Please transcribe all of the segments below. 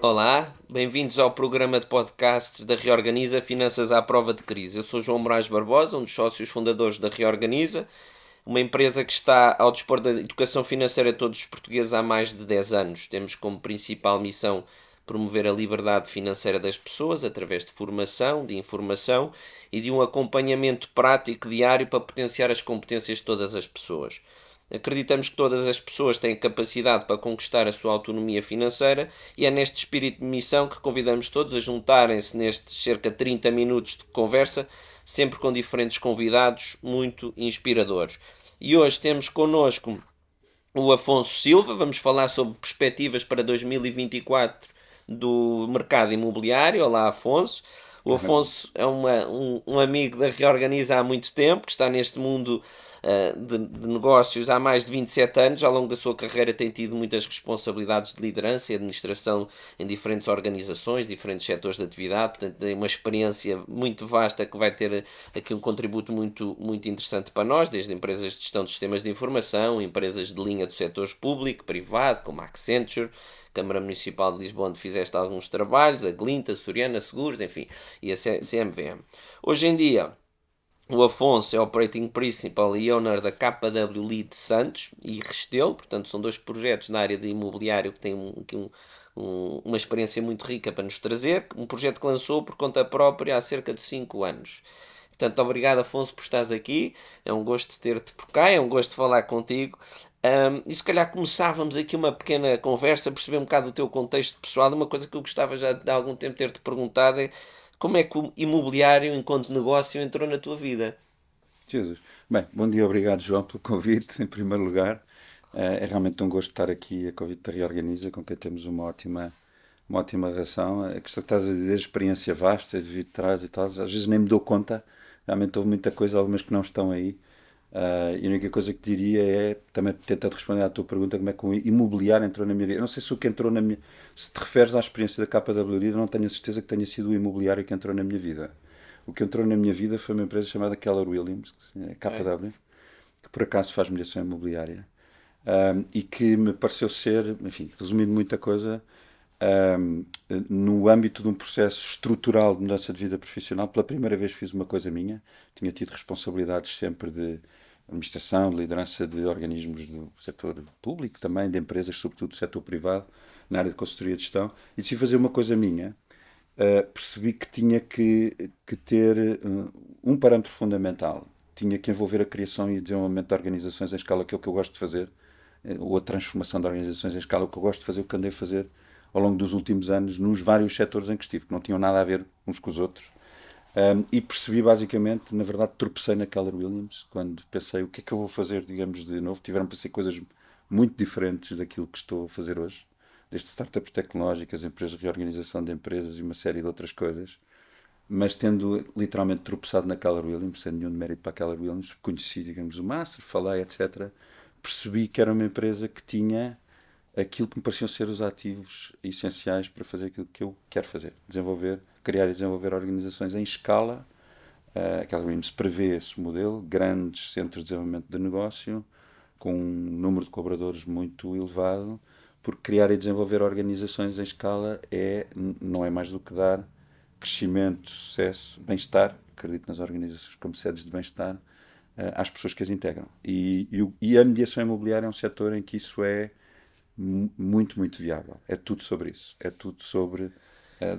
Olá, bem-vindos ao programa de podcasts da Reorganiza Finanças à Prova de Crise. Eu sou João Moraes Barbosa, um dos sócios fundadores da Reorganiza, uma empresa que está ao dispor da educação financeira de todos os portugueses há mais de 10 anos. Temos como principal missão promover a liberdade financeira das pessoas através de formação, de informação e de um acompanhamento prático diário para potenciar as competências de todas as pessoas. Acreditamos que todas as pessoas têm capacidade para conquistar a sua autonomia financeira e é neste espírito de missão que convidamos todos a juntarem-se nestes cerca de 30 minutos de conversa, sempre com diferentes convidados muito inspiradores. E hoje temos connosco o Afonso Silva, vamos falar sobre perspectivas para 2024 do mercado imobiliário. Olá, Afonso. O Afonso é um amigo da Reorganiza há muito tempo, que está neste mundo de negócios há mais de 27 anos. Ao longo da sua carreira tem tido muitas responsabilidades de liderança e administração em diferentes organizações, diferentes setores de atividade. Portanto, tem uma experiência muito vasta que vai ter aqui um contributo muito interessante para nós, desde empresas de gestão de sistemas de informação, empresas de linha do setor público, privado, como a Accenture, Câmara Municipal de Lisboa, onde fizeste alguns trabalhos, a Glinta, a Soriana Seguros, enfim, e a CMVM. Hoje em dia, o Afonso é Operating Principal e Owner da KW Lead Santos e Restelo, portanto são dois projetos na área de imobiliário que têm uma experiência muito rica para nos trazer, um projeto que lançou por conta própria há cerca de 5 anos. Portanto, obrigado, Afonso, por estares aqui. É um gosto ter-te por cá, é um gosto falar contigo. E se calhar começávamos aqui uma pequena conversa, perceber um bocado do teu contexto pessoal. Uma coisa que eu gostava já de há algum tempo ter-te perguntado é como é que o imobiliário, enquanto negócio, entrou na tua vida? Jesus. Bem, bom dia, obrigado João pelo convite, em primeiro lugar. É realmente um gosto estar aqui a convite da Reorganiza, com quem temos uma ótima relação. A questão que estás a dizer, experiência vasta, de vir de trás e tal, às vezes nem me dou conta, realmente houve muita coisa, algumas que não estão aí. E a única coisa que diria é, também tentando responder à tua pergunta, como é que o imobiliário entrou na minha vida. Eu não sei se o que entrou na minha. Se te referes à experiência da KWD, eu não tenho a certeza que tenha sido o imobiliário que entrou na minha vida. O que entrou na minha vida foi uma empresa chamada Keller Williams, Ok. KW, que por acaso faz mediação imobiliária, e que me pareceu ser, enfim, resumindo muita coisa, um, no âmbito de um processo estrutural de mudança de vida profissional. Pela primeira vez fiz uma coisa minha, tinha tido responsabilidades sempre de administração, de liderança de organismos do setor público também, de empresas, sobretudo do setor privado, na área de consultoria de gestão, e decidi fazer uma coisa minha. Percebi que tinha que ter um parâmetro fundamental. Tinha que envolver a criação e desenvolvimento de organizações em escala, que é o que eu gosto de fazer, ou a transformação de organizações em escala, o que eu gosto de fazer, o que andei a fazer ao longo dos últimos anos nos vários setores em que estive, que não tinham nada a ver uns com os outros. E percebi basicamente, na verdade, tropecei na Keller Williams quando pensei o que é que eu vou fazer, digamos, de novo. Tiveram para ser coisas muito diferentes daquilo que estou a fazer hoje, desde startups tecnológicas, empresas de reorganização de empresas e uma série de outras coisas. Mas tendo literalmente tropeçado na Keller Williams, sem nenhum mérito para a Keller Williams, conheci, digamos, o Master, falei, etc. Percebi que era uma empresa que tinha aquilo que me pareciam ser os ativos essenciais para fazer aquilo que eu quero fazer. Desenvolver, criar e desenvolver organizações em escala. A Keller Williams prevê esse modelo, grandes centros de desenvolvimento de negócio, com um número de colaboradores muito elevado, porque criar e desenvolver organizações em escala não é mais do que dar crescimento, sucesso, bem-estar, acredito nas organizações como sedes de bem-estar, às pessoas que as integram. E a mediação imobiliária é um setor em que isso é muito viável. É tudo sobre isso. É tudo sobre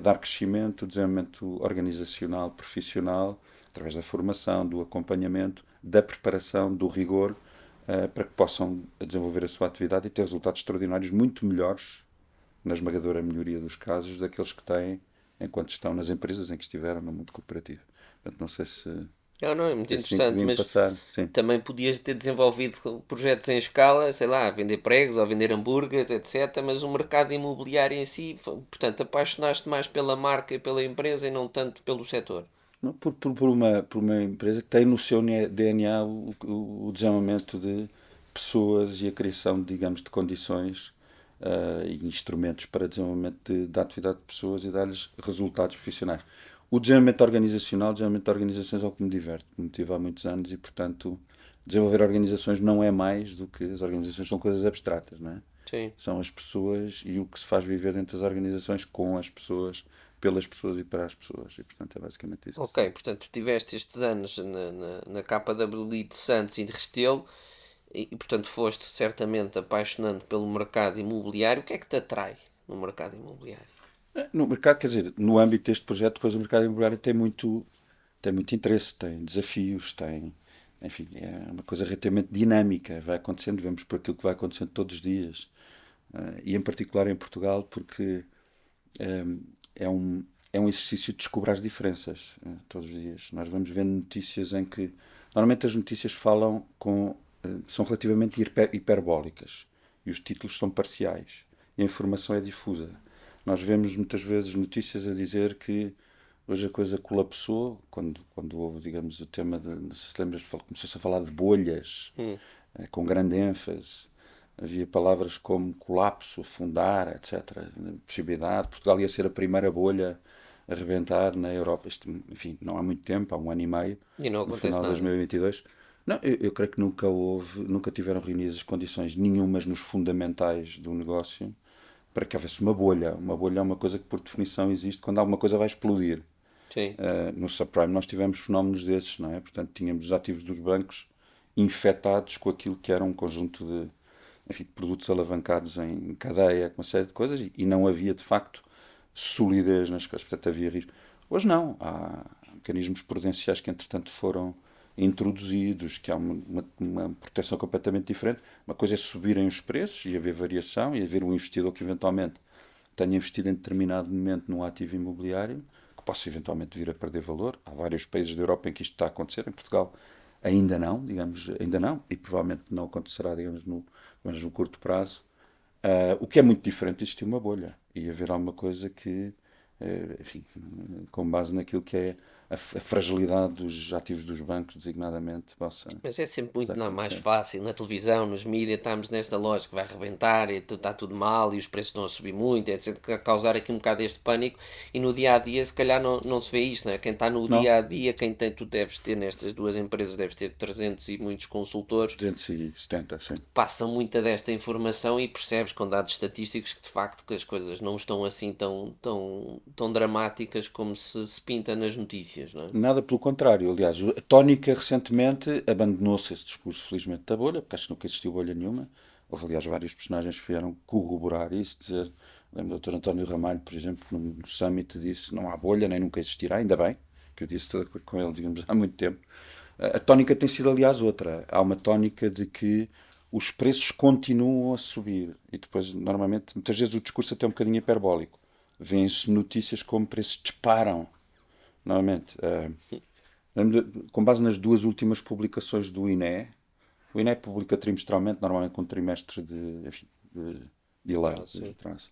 dar crescimento, desenvolvimento organizacional, profissional, através da formação, do acompanhamento, da preparação, do rigor, para que possam desenvolver a sua atividade e ter resultados extraordinários, muito melhores, na esmagadora maioria dos casos, daqueles que têm enquanto estão nas empresas em que estiveram no mundo cooperativo. Portanto, não sei se Não, não, é muito é assim que interessante, vim mas passar. Sim. também podias ter desenvolvido projetos em escala, sei lá, vender pregos ou vender hambúrgueres, etc. Mas o mercado imobiliário em si, portanto, apaixonaste mais pela marca e pela empresa e não tanto pelo setor. Não, por uma empresa que tem no seu DNA o desenvolvimento de pessoas e a criação, digamos, de condições e instrumentos para desenvolvimento da atividade de pessoas e dar-lhes resultados profissionais. O desenvolvimento organizacional, o desenvolvimento de organizações é o que me diverte, me motiva há muitos anos e, portanto, desenvolver organizações não é mais do que as organizações são coisas abstratas, não é? Sim. São as pessoas e o que se faz viver dentro das organizações com as pessoas, pelas pessoas e para as pessoas. E, portanto, é basicamente isso que se Ok, trata. portanto, tu tiveste estes anos na KWI de Santos e de Restelo portanto, foste certamente apaixonando pelo mercado imobiliário. O que é que te atrai no mercado imobiliário? No mercado, quer dizer, no âmbito deste projeto, depois o mercado imobiliário tem muito interesse, tem desafios, tem, enfim, é uma coisa relativamente dinâmica, vai acontecendo, vemos por aquilo que vai acontecendo todos os dias. E em particular em Portugal, porque eh, é um, é um exercício de descobrir as diferenças todos os dias. Nós vamos vendo notícias em que, normalmente as notícias falam são relativamente hiperbólicas e os títulos são parciais e a informação é difusa. Nós vemos muitas vezes notícias a dizer que hoje a coisa colapsou, quando houve, digamos, o tema não sei se lembras, começou-se a falar de bolhas, Hum. com grande ênfase. Havia palavras como colapso, afundar, etc. Possibilidade. Portugal ia ser a primeira bolha a rebentar na Europa. Isto, enfim, não há muito tempo, há um ano e meio, E não no acontece final de nada. 2022. Não, eu creio que nunca tiveram reunidas as condições nenhumas nos fundamentais do negócio para que houvesse uma bolha. Uma bolha é uma coisa que, por definição, existe quando alguma coisa vai explodir. Sim. No subprime nós tivemos fenómenos desses, não é? Portanto, tínhamos os ativos dos bancos infectados com aquilo que era um conjunto de, enfim, de produtos alavancados em cadeia, com uma série de coisas, e não havia, de facto, solidez nas coisas. Portanto, havia risco. Hoje não. Há mecanismos prudenciais que, entretanto, foram introduzidos, que há uma proteção completamente diferente. Uma coisa é subirem os preços e haver variação e haver um investidor que, eventualmente, tenha investido em determinado momento num ativo imobiliário que possa eventualmente vir a perder valor. Há vários países da Europa em que isto está a acontecer. Em Portugal ainda não, digamos, ainda não, e provavelmente não acontecerá, digamos, no curto prazo. O que é muito diferente de existir uma bolha e haver alguma coisa que, enfim, com base naquilo que é a fragilidade dos ativos dos bancos, designadamente, Mas é sempre possa muito mais acontecer. fácil. Na televisão, nos mídias, estamos nesta lógica, vai arrebentar e está tudo mal e os preços estão a subir muito, etc. Causar aqui um bocado este pânico e no dia a dia, se calhar, não se vê isto, não é? Quem está no Não, dia a dia, quem tem, tu deves ter nestas duas empresas, deves ter 300 e muitos consultores, 270, sim. passa muita desta informação e percebes com dados estatísticos que de facto que as coisas não estão assim tão dramáticas como se pinta nas notícias, não é? Nada pelo contrário. Aliás, a Tónica recentemente abandonou-se esse discurso, felizmente, da bolha, porque acho que nunca existiu bolha nenhuma. Houve, aliás, vários personagens que vieram corroborar isso, dizer. Lembro do Dr. António Ramalho, por exemplo, no Summit disse não há bolha, nem nunca existirá, ainda bem, que eu disse tudo com ele, digamos, há muito tempo. A tónica tem sido, aliás, outra. Há uma tónica de que os preços continuam a subir. E depois, normalmente, muitas vezes o discurso até é um bocadinho hiperbólico. Vêem-se notícias como preços disparam. Normalmente, com base nas duas últimas publicações do INE, o INE publica trimestralmente, normalmente com um trimestre de, enfim, de delay, Atraso, sim. atraso.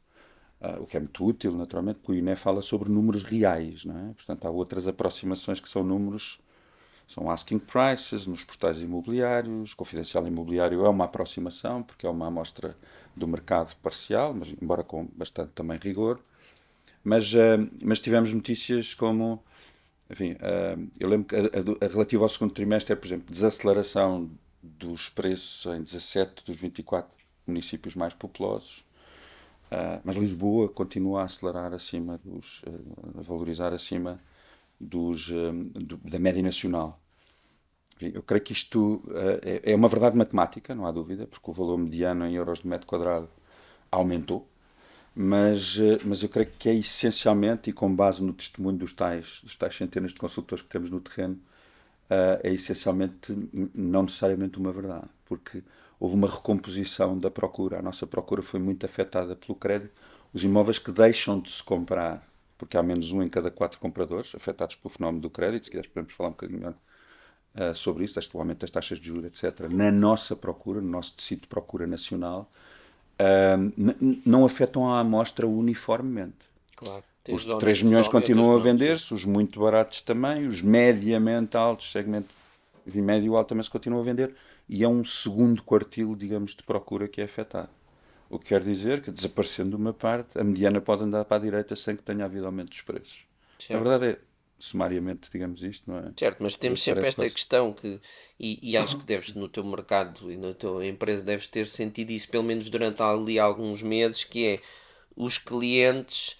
O que é muito útil, naturalmente, porque o INE fala sobre números reais, não é? Portanto, há outras aproximações que são números, são asking prices nos portais imobiliários, confidencial imobiliário é uma aproximação, porque é uma amostra do mercado parcial, mas embora com bastante também rigor. Mas tivemos notícias como, enfim, eu lembro que a relativa ao segundo trimestre é, por exemplo, desaceleração dos preços em 17 dos 24 municípios mais populosos. Mas Lisboa continua a acelerar acima a valorizar acima da média nacional. Eu creio que isto é uma verdade matemática, não há dúvida, porque o valor mediano em euros de metro quadrado aumentou, mas eu creio que é essencialmente, e com base no testemunho dos tais centenas de consultores que temos no terreno, é essencialmente não necessariamente uma verdade, porque houve uma recomposição da procura. A nossa procura foi muito afetada pelo crédito. Os imóveis que deixam de se comprar, porque há menos um em cada quatro compradores afetados pelo fenómeno do crédito, se quiseres podemos falar um bocadinho melhor sobre isso, o aumento das taxas de juros, etc., na nossa procura, no nosso tecido de procura nacional, não afetam a amostra uniformemente. Claro. Tens Os de zonas 3 de milhões sol e outras continuam a não, sim. vender-se, os muito baratos também, os mediamente altos, segmento de médio alto também se continuam a vender, e é um segundo quartil, digamos, de procura que é afetado. O que quer dizer que, desaparecendo uma parte, a mediana pode andar para a direita sem que tenha havido aumento dos preços. A Certo. verdade é, sumariamente, digamos isto, não é? Certo, mas temos sempre Parece esta quase. questão e acho que deves, no teu mercado e na tua empresa, deves ter sentido isso pelo menos durante ali alguns meses, que é os clientes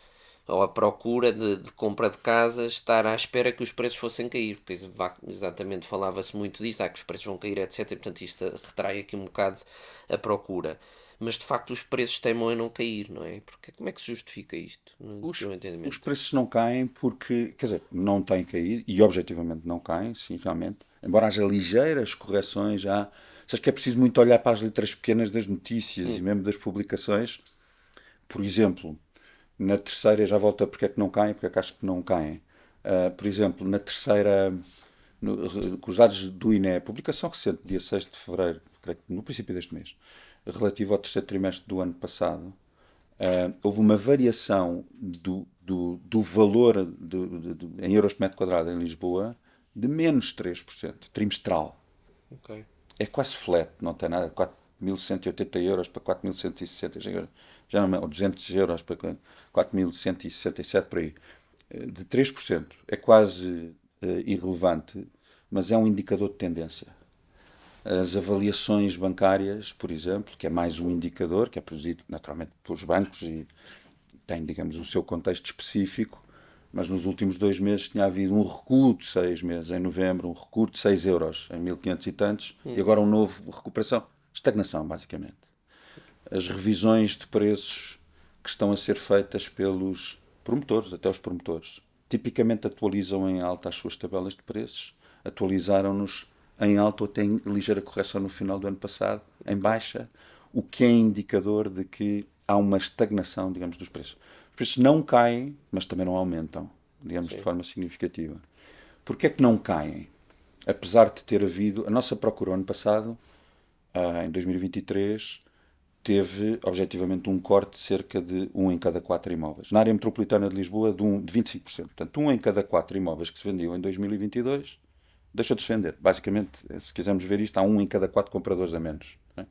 ou a procura de compra de casas estar à espera que os preços fossem cair, porque exatamente falava-se muito disso, que os preços vão cair, etc. E portanto isto retrai aqui um bocado a procura. Mas de facto os preços teimam em não cair, não é? Porque como é que se justifica isto, no Os, teu os entendimento? preços não caem porque, quer dizer, não têm caído e objetivamente não caem, sim, realmente. Embora haja ligeiras correções, já. Sabes que é preciso muito olhar para as letras pequenas das notícias e Hum, mesmo das publicações. Por exemplo, na terceira, já volto a porque é que não caem, porque é que acho que não caem. Por exemplo, na terceira, com os dados do INE, publicação recente, dia 6 de fevereiro, creio que no princípio deste mês, relativo ao terceiro trimestre do ano passado, houve uma variação do valor em euros por metro quadrado em Lisboa de menos 3% trimestral. ok. É quase flat, não tem nada, 4.180 euros para 4.160, já não, ou 200 euros para 4.167 por aí. De 3%. É quase irrelevante, mas é um indicador de tendência. As avaliações bancárias, por exemplo, que é mais um indicador, que é produzido naturalmente pelos bancos e tem, digamos, o seu contexto específico, mas nos últimos 2 meses tinha havido um recuo de 6 meses, em novembro, um recuo de 6 euros em 1.500 e tantos, e Hum, agora um novo recuperação. Estagnação, basicamente. As revisões de preços que estão a ser feitas pelos promotores, até os promotores, tipicamente atualizam em alta as suas tabelas de preços, atualizaram-nos em alta ou tem ligeira correção no final do ano passado, em ok. baixa, o que é indicador de que há uma estagnação, digamos, dos preços. Os preços não caem, mas também não aumentam, digamos, de Sim. forma significativa. Porquê é que não caem? Apesar de ter havido, a nossa procura ano passado, em 2023, teve objetivamente um corte de cerca de um em cada 4 imóveis. Na área metropolitana de Lisboa, de 25%. Portanto, um em cada 4 imóveis que se vendiam em 2022 deixou de se vender. Basicamente, se quisermos ver isto, há um em cada 4 compradores a menos. Não é?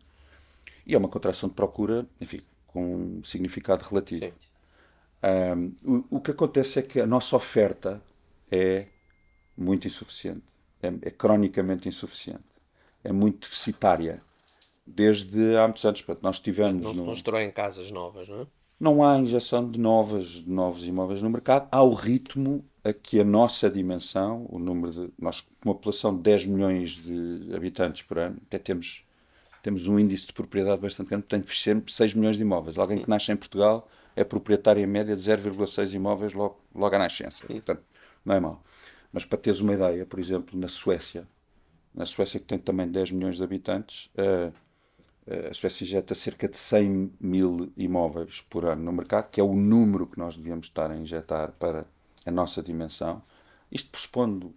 E é uma contração de procura, enfim, com um significado relativo. Sim. O que acontece é que a nossa oferta é muito insuficiente. É cronicamente insuficiente. É muito deficitária. Desde há muitos anos. Portanto, nós Portanto, não tivemos se no, constroem casas novas, não é? não há injeção de novos imóveis no mercado. Há o ritmo a que a nossa dimensão, o número de. Nós, com uma população de 10 milhões de habitantes por ano, até temos um índice de propriedade bastante grande, portanto, sempre 6 milhões de imóveis. Alguém que nasce em Portugal é proprietário em média de 0,6 imóveis logo à nascença. Portanto, não é mau. Mas para teres uma ideia, por exemplo, na Suécia que tem também 10 milhões de habitantes, a Suécia injeta cerca de 100 mil imóveis por ano no mercado, que é o número que nós devíamos estar a injetar para a nossa dimensão. Isto pressupondo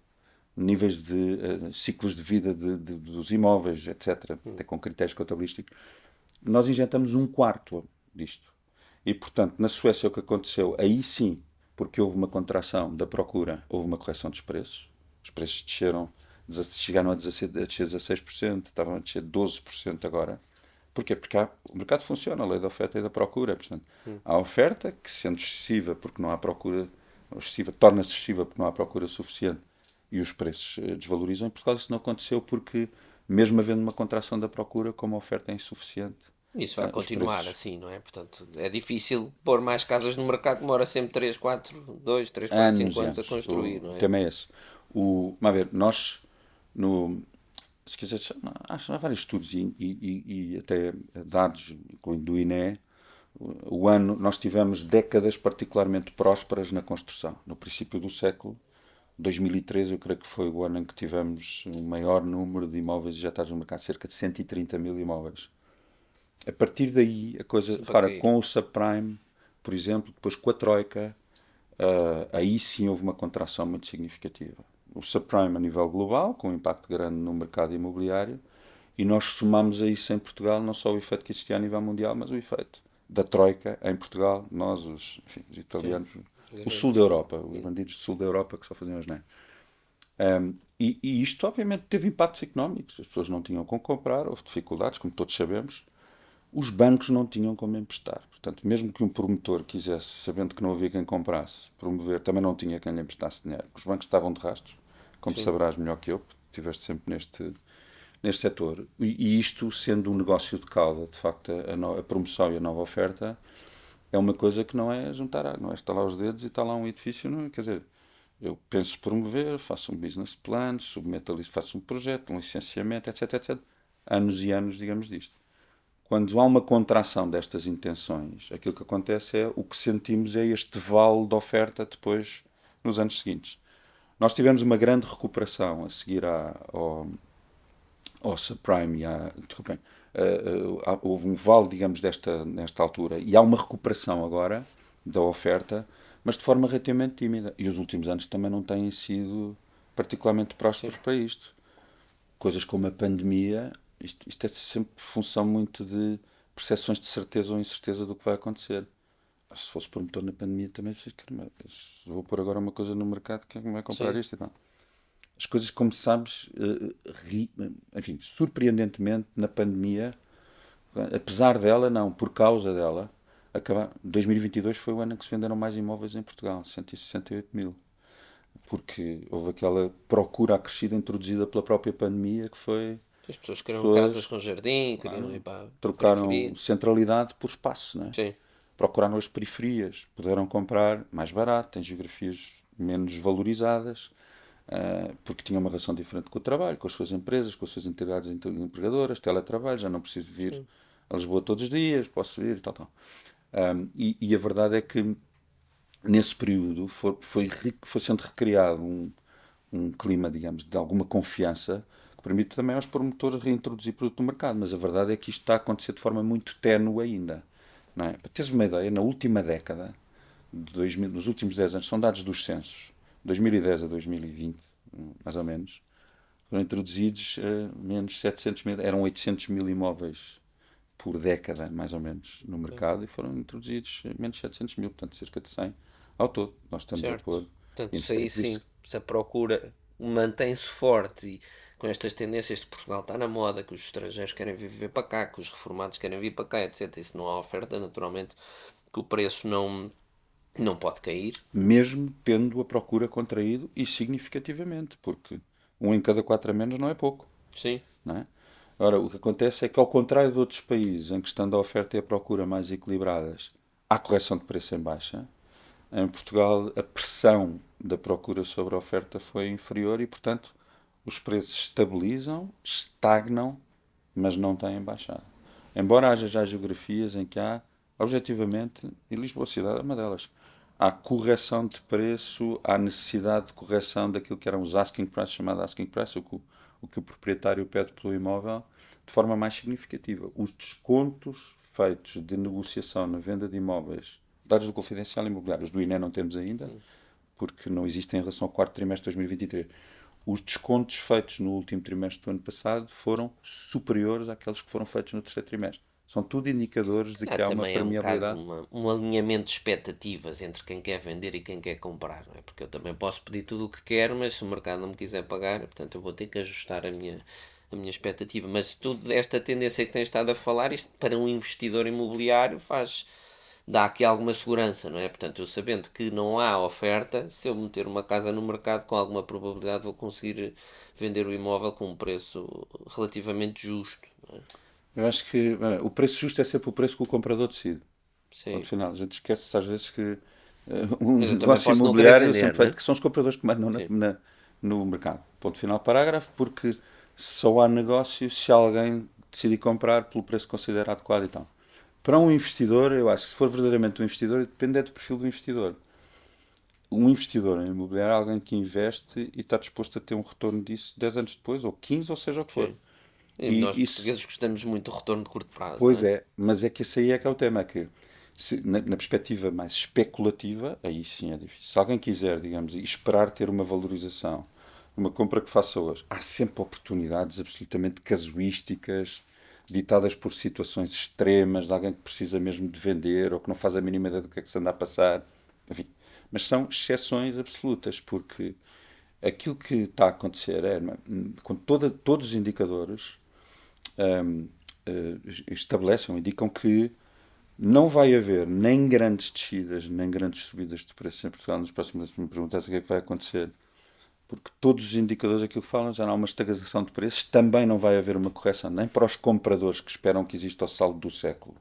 níveis de ciclos de vida dos imóveis, etc., até com critérios contabilísticos. Nós injetamos um quarto disto. E, portanto, na Suécia o que aconteceu, aí sim, porque houve uma contração da procura, houve uma correção dos preços. Os preços desceram, chegaram a descer 16%, estavam a descer 12% agora. Porquê? Porque o mercado funciona, a lei da oferta e da procura. Portanto, há oferta que, sendo excessiva porque não há procura, excessiva, torna-se excessiva porque não há procura suficiente e os preços desvalorizam. Em Portugal isso não aconteceu porque, mesmo havendo uma contração da procura, como a oferta é insuficiente, Isso vai os continuar preços. assim, não é? Portanto, é difícil pôr mais casas no mercado, demora sempre 3 4 2 3 4 5 Anos e anos a anos. construir, não O é? tema é esse. Vamos ver, nós, no, se quiseres, há vários estudos e até dados, incluindo do INE, nós tivemos décadas particularmente prósperas na construção. No princípio do século, 2013, eu creio que foi o ano em que tivemos o maior número de imóveis injetados no mercado, cerca de 130 mil imóveis. A partir daí, a coisa, Sempre a repara, cair. com o subprime, por exemplo, depois com a Troika, aí sim houve uma contração muito significativa. O subprime a nível global, com um impacto grande no mercado imobiliário, e nós somamos a isso em Portugal não só o efeito que existia a nível mundial, mas o efeito da Troika em Portugal, nós, enfim, os Sim. italianos, o sul da Portugueses. Europa, os bandidos do sul da Europa que só faziam as neiras. E isto, obviamente, teve impactos económicos. As pessoas não tinham com comprar, houve dificuldades, como todos sabemos. Os bancos não tinham como emprestar. Portanto, mesmo que um promotor quisesse, sabendo que não havia quem comprasse, promover, também não tinha quem lhe emprestasse dinheiro. Os bancos estavam de rastros, como Sim, saberás melhor que eu, estiveste sempre neste setor. E isto, sendo um negócio de cauda, de facto, a promoção e a nova oferta, é uma coisa que não é juntar, não é estalar os dedos e está lá um edifício, não, quer dizer, eu penso promover, faço um business plan, submeto ali, faço um projeto, um licenciamento, etc, etc. Anos e anos, digamos, disto. Quando há uma contração destas intenções, aquilo que acontece é o que sentimos é este vale de oferta depois nos anos seguintes. Nós tivemos uma grande recuperação a seguir ao subprime e desculpem, houve um vale, digamos, nesta altura e há uma recuperação agora da oferta, mas de forma relativamente tímida. E os últimos anos também não têm sido particularmente sim, prósperos para isto. Coisas como a pandemia, isto é sempre função muito de percepções de certeza ou incerteza do que vai acontecer. Se fosse promotor na pandemia também, caramba, vou pôr agora uma coisa no mercado, quem é que vai comprar sim. isto e tal. As coisas, como sabes, enfim, surpreendentemente, na pandemia, apesar dela, não, por causa dela, 2022 foi o ano em que se venderam mais imóveis em Portugal, 168 mil. Porque houve aquela procura acrescida introduzida pela própria pandemia que foi As pessoas queriam casas pessoas com jardim, queriam ir claro, para a trocaram periferia. centralidade por espaço, né? Sim, Procuraram as periferias, puderam comprar mais barato, em geografias menos valorizadas, porque tinham uma relação diferente com o trabalho, com as suas empresas, com as suas entidades empregadoras, teletrabalho, já não preciso vir sim. a Lisboa todos os dias, posso vir e tal, tal. E a verdade é que nesse período foi sendo recriado um clima, digamos, de alguma confiança que permite também aos promotores reintroduzir produto no mercado. Mas a verdade é que isto está a acontecer de forma muito ténue ainda. Não é? Para teres uma ideia, na última década, nos últimos 10 anos, são dados dos censos, 2010 a 2020, mais ou menos, foram introduzidos menos 700 mil, eram 800 mil imóveis por década, mais ou menos, no Ok. mercado e foram introduzidos menos 700 mil, portanto cerca de 100 ao todo. Nós estamos a Certo. pôr. Portanto, se É aí por isso. sim, se a procura mantém-se forte e com estas tendências de Portugal está na moda, que os estrangeiros querem vir viver para cá, que os reformados querem vir para cá, etc. E se não há oferta, naturalmente, que o preço não pode cair. Mesmo tendo a procura contraído e significativamente, porque um em cada quatro a menos não é pouco, Sim, não é? Ora, o que acontece é que, ao contrário de outros países em que estando a oferta e a procura mais equilibradas, há correção de preço em baixa, em Portugal a pressão da procura sobre a oferta foi inferior e, portanto, os preços estabilizam, estagnam, mas não têm baixado. Embora haja já geografias em que há, objetivamente, e Lisboa cidade é uma delas, há correção de preço, há necessidade de correção daquilo que eram os asking price, chamado asking price, o que o proprietário pede pelo imóvel, de forma mais significativa. Os descontos feitos de negociação na venda de imóveis, dados do Confidencial Imobiliário, os do INE não temos ainda, porque não existem em relação ao quarto trimestre de 2023. Os descontos feitos no último trimestre do ano passado foram superiores àqueles que foram feitos no terceiro trimestre. São tudo indicadores de há que há uma também é um bocado permeabilidade. um alinhamento de expectativas entre quem quer vender e quem quer comprar, não é? Porque eu também posso pedir tudo o que quero, mas se o mercado não me quiser pagar, portanto eu vou ter que ajustar a minha expectativa. Mas tudo esta tendência que tens estado a falar, isto para um investidor imobiliário dá aqui alguma segurança, não é? Portanto, eu sabendo que não há oferta, se eu meter uma casa no mercado, com alguma probabilidade vou conseguir vender o imóvel com um preço relativamente justo, não é? Eu acho que o preço justo é sempre o preço que o comprador decide. Ponto Sim. final. A gente esquece às vezes que um Mas eu também negócio posso não querer imobiliário é vender, sempre não feito é? que são os compradores que mandam Sim. no mercado. Ponto final, parágrafo, porque só há negócio se alguém decidir comprar pelo preço que considera adequado e tal. Para um investidor, eu acho que se for verdadeiramente um investidor, depende do perfil do investidor. Um investidor em imobiliário é alguém que investe e está disposto a ter um retorno disso 10 anos depois, ou 15, ou seja o que for. Sim. E E nós isso, portugueses gostamos muito do retorno de curto prazo, não pois é? é, mas é que esse aí é que é o tema, é que na perspectiva mais especulativa, aí sim é difícil. Se alguém quiser, digamos, esperar ter uma valorização, uma compra que faça hoje, há sempre oportunidades absolutamente casuísticas, ditadas por situações extremas, de alguém que precisa mesmo de vender ou que não faz a mínima ideia do que é que se anda a passar. Enfim, mas são exceções absolutas, porque aquilo que está a acontecer é, com todos os indicadores, estabelecem, indicam que não vai haver nem grandes descidas, nem grandes subidas de preços em Portugal nos próximos anos. Se me perguntasse o que é que vai acontecer, porque todos os indicadores aquilo que falam já não há uma estagnação de preços, também não vai haver uma correção, nem para os compradores que esperam que exista o saldo do século.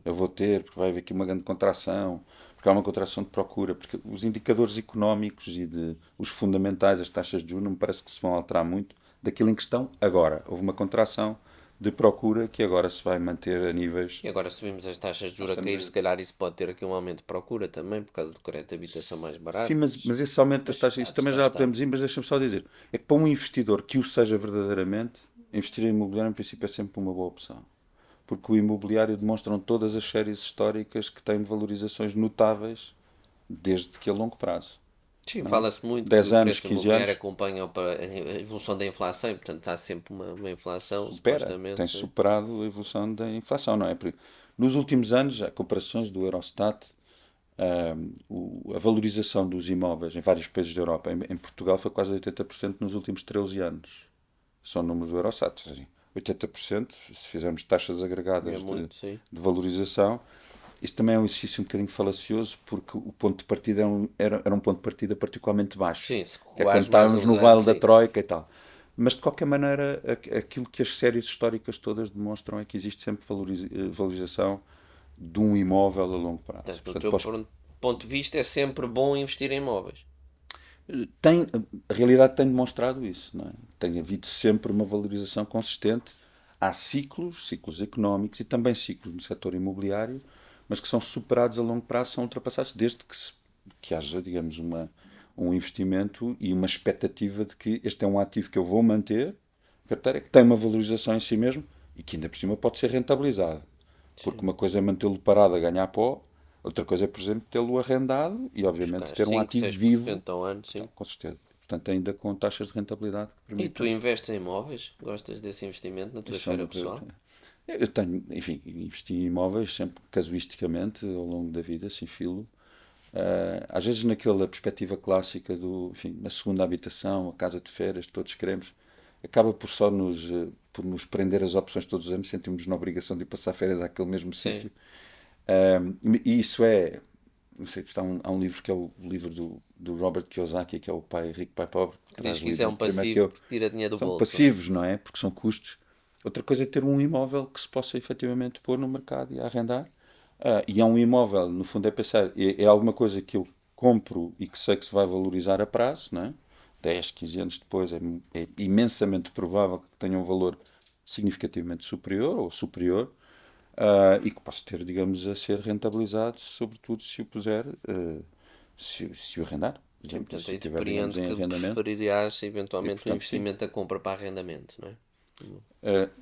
Eu vou ter, porque vai haver aqui uma grande contração, porque há uma contração de procura, porque os indicadores económicos e os fundamentais, as taxas de juros, não me parece que se vão alterar muito daquilo em questão agora. Houve uma contração de procura que agora se vai manter a níveis. E agora, se vimos as taxas de Nós juros a cair, estamos se calhar isso pode ter aqui um aumento de procura também, por causa do crédito de habitação mais barato. Sim, mas esse aumento das taxas, isso também já Está. podemos ir, mas deixa-me só dizer, é que para um investidor que o seja verdadeiramente, investir em imobiliário, em princípio, é sempre uma boa opção. Porque o imobiliário demonstram todas as séries históricas que têm valorizações notáveis desde que a longo prazo. Sim, Não é? fala-se muito que 10 o anos, preço 15 imobiliário anos, acompanha a evolução da inflação e, portanto, há sempre uma inflação, tem supostamente. superado a evolução da inflação, não é? Nos últimos anos, há comparações do Eurostat, a valorização dos imóveis em vários países da Europa, em Portugal foi quase 80% nos últimos 13 anos. São números do Eurostat. Assim, 80%, se fizermos taxas É agregadas muito, sim. de valorização. Isto também é um exercício um bocadinho falacioso, porque o ponto de partida era um ponto de partida particularmente baixo, Sim, se que é quando recuares mais estávamos uns no anos, vale da sim. Troika e tal. Mas, de qualquer maneira, aquilo que as séries históricas todas demonstram é que existe sempre valorização de um imóvel a longo prazo. Portanto, no Portanto, teu ponto de vista, é sempre bom investir em imóveis. tem, a realidade tem demonstrado isso, não é? Tem havido sempre uma valorização consistente. Há ciclos económicos e também ciclos no setor imobiliário, mas que são superados a longo prazo, são ultrapassados, desde que haja, digamos, um investimento e uma expectativa de que este é um ativo que eu vou manter, carteira, que tem uma valorização em si mesmo e que ainda por cima pode ser rentabilizado. Porque Sim. uma coisa é mantê-lo parado a ganhar pó, outra coisa é, por exemplo, tê-lo arrendado e, obviamente, Buscar ter um 5, ativo vivo, 6% ao ano, sim. então, com certeza. Portanto, ainda com taxas de rentabilidade que E tu permitam. investes em imóveis? Gostas desse investimento na tua Isso é esfera uma pessoal? Eu tenho, enfim, investi em imóveis sempre casuisticamente ao longo da vida, sem filo. Às vezes naquela perspectiva clássica do, enfim, na segunda habitação, a casa de férias, todos queremos, acaba por só por nos prender as opções todos os anos, sentimos na obrigação de ir passar férias àquele mesmo Sim. sítio. E isso é, não sei, há um livro que é o livro do Robert Kiyosaki, que é o pai rico, pai pobre, que Que diz traz que o isso é livro um primeiro que passivo eu. porque tira dinheiro do São bolso, não é? passivos, não é? Porque são custos. Outra coisa é ter um imóvel que se possa efetivamente pôr no mercado e arrendar. E é um imóvel, no fundo, é pensar, é alguma coisa que eu compro e que sei que se vai valorizar a prazo, não é? 10, 15 anos depois é imensamente provável que tenha um valor significativamente superior ou superior, e que possa ter, digamos, a ser rentabilizado, sobretudo se o puser, se o arrendar, Sim, digamos, portanto, se aí tiver, digamos, depreendo em que arrendamento. preferirias E, eventualmente o portanto, sim. investimento da compra para arrendamento, não é?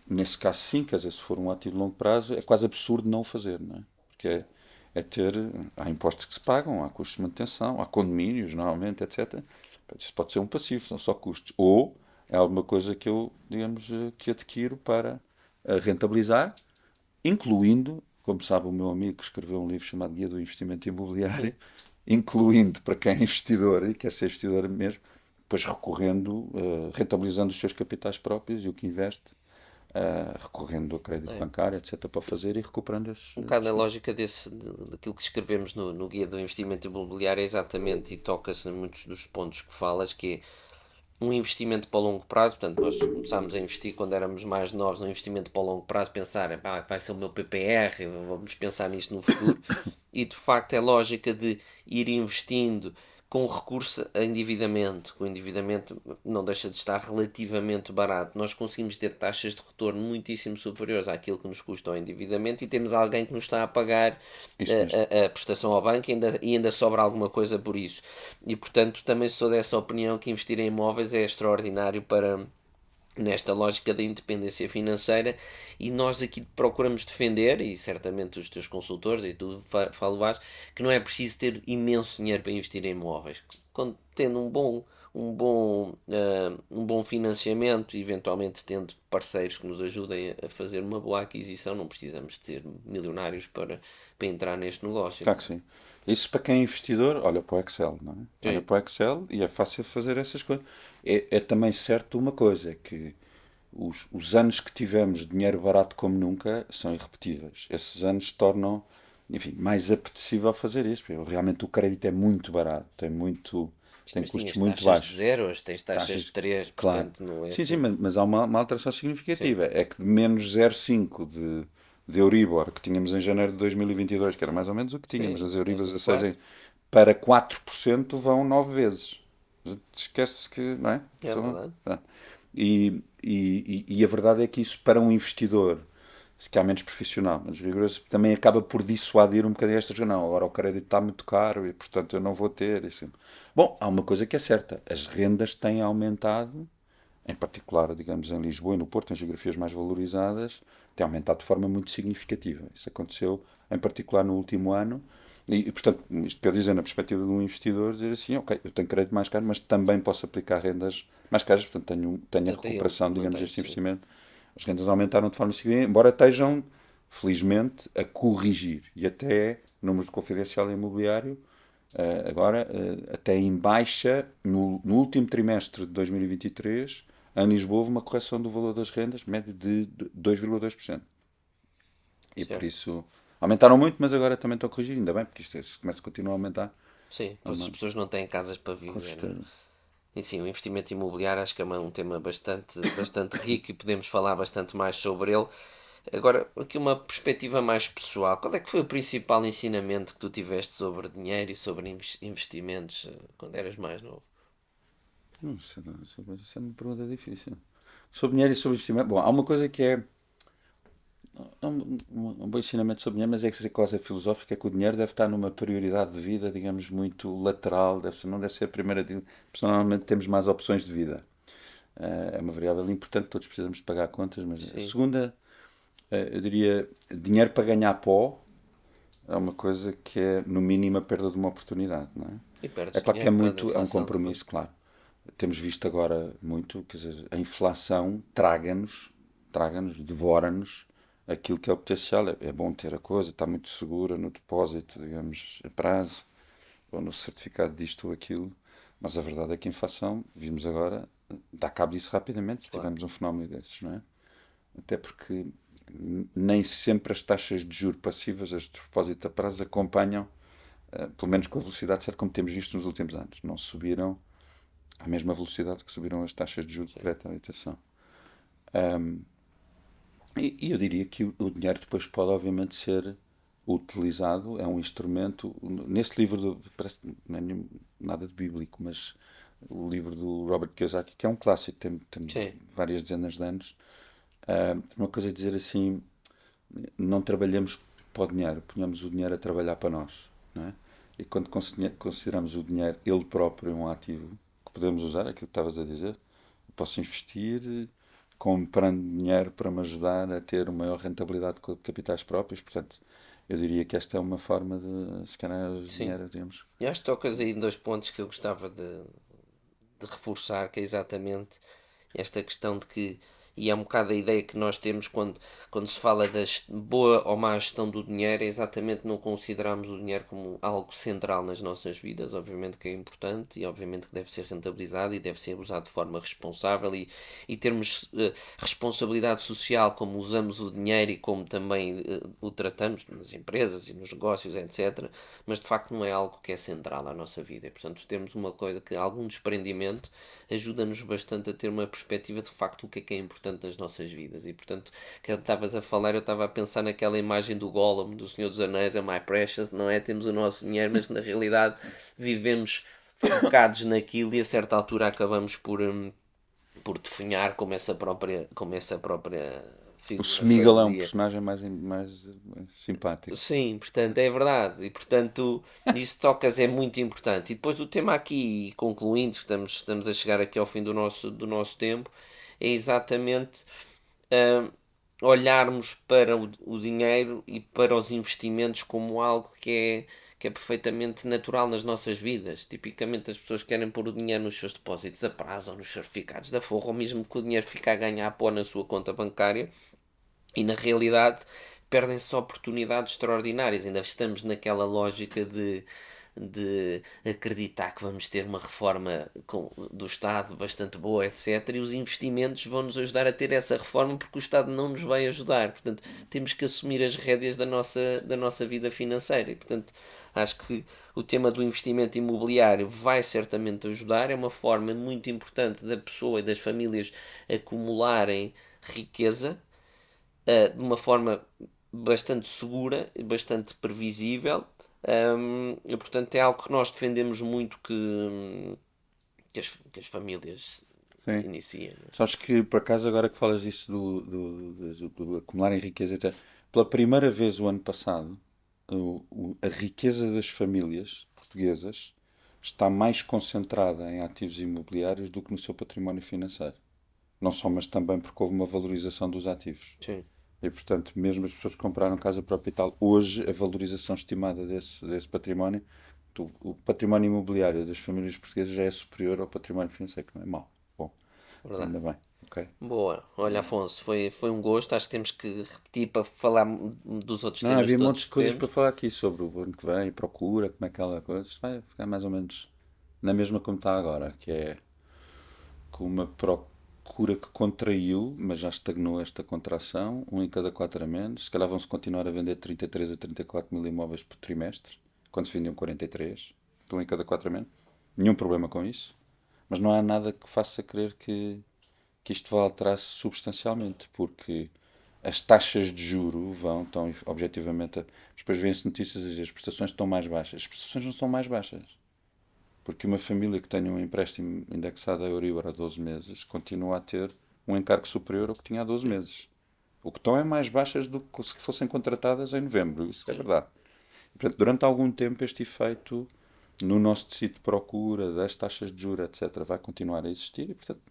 Nesse caso, sim, quer dizer, se for um ativo de longo prazo, é quase absurdo não o fazer, não é? Porque é ter. Há impostos que se pagam, há custos de manutenção, há condomínios, normalmente, etc. Isso pode ser um passivo, são só custos. Ou é alguma coisa que eu, digamos, que adquiro para rentabilizar, incluindo, como sabe o meu amigo que escreveu um livro chamado Guia do Investimento Imobiliário, incluindo para quem é investidor e quer ser investidor mesmo, depois recorrendo, rentabilizando os seus capitais próprios e o que investe, recorrendo a crédito É. bancário, etc., para fazer e recuperando Um bocado esses a custos. lógica daquilo que escrevemos no Guia do Investimento Imobiliário é exatamente, e toca-se em muitos dos pontos que falas, que é um investimento para o longo prazo. Portanto, nós começámos a investir quando éramos mais novos, um investimento para o longo prazo, pensar, pá, vai ser o meu PPR, vamos pensar nisto no futuro, e de facto é lógica de ir investindo com recurso a endividamento, que o endividamento não deixa de estar relativamente barato. Nós conseguimos ter taxas de retorno muitíssimo superiores àquilo que nos custa o endividamento e temos alguém que nos está a pagar Isso mesmo. a prestação ao banco e ainda sobra alguma coisa por isso. E portanto também sou dessa opinião que investir em imóveis é extraordinário para nesta lógica da independência financeira, e nós aqui procuramos defender, e certamente os teus consultores e tu falas, que não é preciso ter imenso dinheiro para investir em imóveis. Tendo um bom financiamento, eventualmente tendo parceiros que nos ajudem a fazer uma boa aquisição, não precisamos de ser milionários para entrar neste negócio. Claro que sim. Isso para quem é investidor, olha para o Excel, não é? Olha Sim, para o Excel e é fácil fazer essas coisas. É também certo uma coisa, é que os anos que tivemos de dinheiro barato como nunca são irrepetíveis. Esses anos tornam, enfim, mais apetecível fazer isso, porque realmente o crédito é muito barato, Sim, tem mas custos tinhas muito taxas de baixos. 0, hoje tens taxas de Taxas, 3, claro. portanto não é Sim, sim, assim. mas há uma alteração Sim, significativa. É que de menos 0,5 de Euribor que tínhamos em janeiro de 2022, que era mais ou menos o que tínhamos sim, nas tens Euribors no a 6, 4. para 4% vão 9 vezes. Esquece que, não é? É verdade. E a verdade é que isso para um investidor, se calhar menos profissional, mas rigoroso, também acaba por dissuadir um bocadinho estas. Não, agora o crédito está muito caro e portanto eu não vou ter. Assim. Bom, há uma coisa que é certa: as rendas têm aumentado, em particular, digamos, em Lisboa e no Porto, em geografias mais valorizadas, têm aumentado de forma muito significativa. Isso aconteceu, em particular, no último ano. Portanto, isto quer dizer, na perspectiva de um investidor, dizer assim, ok, eu tenho crédito mais caro, mas também posso aplicar rendas mais caras, portanto, tenho a Portanto, é ele recuperação, digamos, mantém, deste sim. investimento. As rendas aumentaram de forma significativa, embora estejam, felizmente, a corrigir. E até, números de confidencial imobiliário, agora, até em baixa, no último trimestre de 2023, em Lisboa houve uma correção do valor das rendas, médio de 2,2%. E por Certo. isso aumentaram muito, mas agora também estão a corrigir, ainda bem, porque isto começa a continuar a aumentar. Sim, É pois as uma, pessoas não têm casas para com viver, não é? certeza. E sim, o investimento imobiliário acho que é um tema bastante rico e podemos falar bastante mais sobre ele. Agora, aqui uma perspectiva mais pessoal. Qual é que foi o principal ensinamento que tu tiveste sobre dinheiro e sobre investimentos quando eras mais novo? Isso é uma pergunta difícil. Sobre dinheiro e sobre investimento. Bom, há uma coisa que um bom ensinamento sobre dinheiro, mas é que essa coisa filosófica é que o dinheiro deve estar numa prioridade de vida, digamos, muito lateral, não deve ser a primeira. Porque normalmente temos mais opções de vida. É uma variável importante, todos precisamos de pagar contas, mas a Sim. segunda, eu diria, dinheiro para ganhar pó é uma coisa que é, no mínimo, a perda de uma oportunidade, não é? E É perdes claro que é dinheiro por causa da muito, é um inflação também. compromisso, claro. Temos visto agora muito, quer dizer, a inflação traga-nos, devora-nos aquilo que é o potencial. É bom ter a coisa, está muito segura no depósito, digamos, a prazo, ou no certificado disto ou aquilo. Mas a verdade é que a inflação, vimos agora, dá cabo disso rapidamente se Claro. tivermos um fenómeno desses, não é? Até porque nem sempre as taxas de juros passivas, as de depósito a prazo, acompanham, pelo menos com a velocidade certa, como temos visto nos últimos anos. Não subiram à mesma velocidade que subiram as taxas de juros de Sim. crédito à habitação. E eu diria que o dinheiro depois pode, obviamente, ser utilizado, é um instrumento. Nesse livro, parece que não é nada de bíblico, mas o livro do Robert Kiyosaki, que é um clássico, tem Sim. várias dezenas de anos, uma coisa é dizer assim: não trabalhemos para o dinheiro, ponhamos o dinheiro a trabalhar para nós. Não é? E quando consideramos o dinheiro ele próprio um ativo que podemos usar, aquilo que estavas a dizer, posso investir comprando dinheiro para me ajudar a ter uma maior rentabilidade com capitais próprios. Portanto, eu diria que esta é uma forma de, se calhar, o Sim. dinheiro, digamos. E acho que tocas aí em dois pontos que eu gostava de reforçar, que é exatamente esta questão de que, e é um bocado a ideia que nós temos quando se fala da boa ou má gestão do dinheiro, é exatamente não considerarmos o dinheiro como algo central nas nossas vidas, obviamente que é importante e obviamente que deve ser rentabilizado e deve ser usado de forma responsável e termos responsabilidade social como usamos o dinheiro e como também o tratamos nas empresas e nos negócios, etc. Mas de facto não é algo que é central à nossa vida e portanto temos uma coisa que algum desprendimento ajuda-nos bastante a ter uma perspectiva de facto o que é importante nas nossas vidas. E portanto, quando estavas a falar, eu estava a pensar naquela imagem do Gollum, do Senhor dos Anéis, a My Precious, não é? Temos o nosso dinheiro, mas na realidade vivemos focados naquilo e a certa altura acabamos por definhar como essa própria O figura Smeagol é um fazia. personagem mais simpático. Sim, portanto, é verdade. E portanto, isso tocas é muito importante. E depois o tema aqui, e concluindo, estamos a chegar aqui ao fim do nosso tempo, é exatamente hum, olharmos para o dinheiro e para os investimentos como algo que é perfeitamente natural nas nossas vidas. Tipicamente as pessoas querem pôr o dinheiro nos seus depósitos a prazo ou nos certificados da Forro, ou mesmo que o dinheiro fique a ganhar pó na sua conta bancária e na realidade perdem-se oportunidades extraordinárias. Ainda estamos naquela lógica de acreditar que vamos ter uma reforma do Estado bastante boa, etc. E os investimentos vão nos ajudar a ter essa reforma porque o Estado não nos vai ajudar. Portanto, temos que assumir as rédeas da nossa vida financeira. E, portanto, acho que o tema do investimento imobiliário vai certamente ajudar. É uma forma muito importante da pessoa e das famílias acumularem riqueza de uma forma bastante segura e bastante previsível. E portanto é algo que nós defendemos muito que as famílias Sim. iniciem. Não é? Sabes que, por acaso, agora que falas disso do acumular em riqueza, etc., pela primeira vez o ano passado, a riqueza das famílias portuguesas está mais concentrada em ativos imobiliários do que no seu património financeiro. Não só, mas também porque houve uma valorização dos ativos. Sim. E, portanto, mesmo as pessoas que compraram casa própria e tal, hoje a valorização estimada desse património, o património imobiliário das famílias portuguesas já é superior ao património financeiro, que não é mau. Bom, Verdade. ainda bem. Ok. Boa. Olha, Afonso, foi um gosto. Acho que temos que repetir para falar dos outros Não, temas havia montes todos de que coisas para temos. falar aqui sobre o ano que vem, procura, como é que ela coisa. Isto vai ficar mais ou menos na mesma como está agora, que é com uma procura que contraiu, mas já estagnou esta contração, um em cada quatro a menos. Se calhar vão-se continuar a vender 33 a 34 mil imóveis por trimestre, quando se vendiam 43, então um em cada quatro a menos. Nenhum problema com isso, mas não há nada que faça crer que isto vai alterar-se substancialmente, porque as taxas de juro vão, estão objetivamente, depois vêm-se notícias a dizer as prestações estão mais baixas. As prestações não estão mais baixas. Porque uma família que tenha um empréstimo indexado a Euribor a 12 meses continua a ter um encargo superior ao que tinha há 12 Sim, meses. O que estão é mais baixas do que se fossem contratadas em novembro. Isso é sim. verdade. Portanto, durante algum tempo este efeito no nosso tecido de procura, das taxas de juros, etc., vai continuar a existir e, portanto,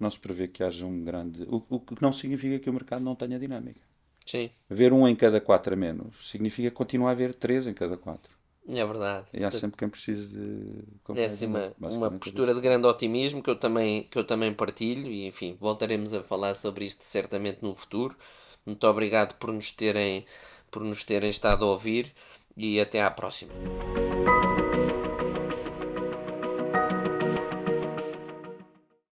não se prevê que haja um grande. O que não significa que o mercado não tenha dinâmica. Sim, Ver um em cada quatro a menos significa continuar a haver três em cada quatro. é verdade. E há Portanto, sempre quem precise de é comprar e assim vender. uma Basicamente é postura isso. de grande otimismo que eu também partilho e enfim, voltaremos a falar sobre isto certamente no futuro. Muito obrigado por nos terem estado a ouvir e até à próxima.